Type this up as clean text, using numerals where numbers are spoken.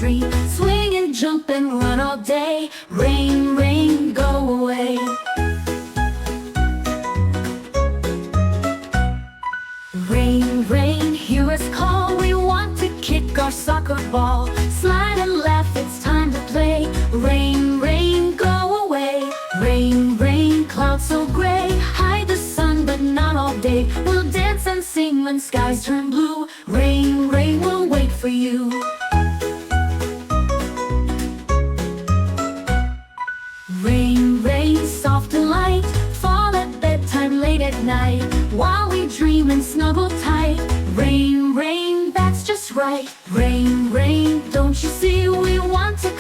tree. Swing and jump and run all day. Rain, rain, go away. Rain, rain, hear us call. We want to kick our soccer ball. Slide and laugh, it's time to play. Rain, rain, go away. Rain, rain, clouds so gray. Hide the sun, but not all day. We'll dance and sing when skies turn blue. Rain, rain, we'll wait for you. Rain, rain, soft and light. Fall at bedtime late at night, while we dream and snuggle tight. Rain, rain, that's just right. Rain, rain, don't you see we want to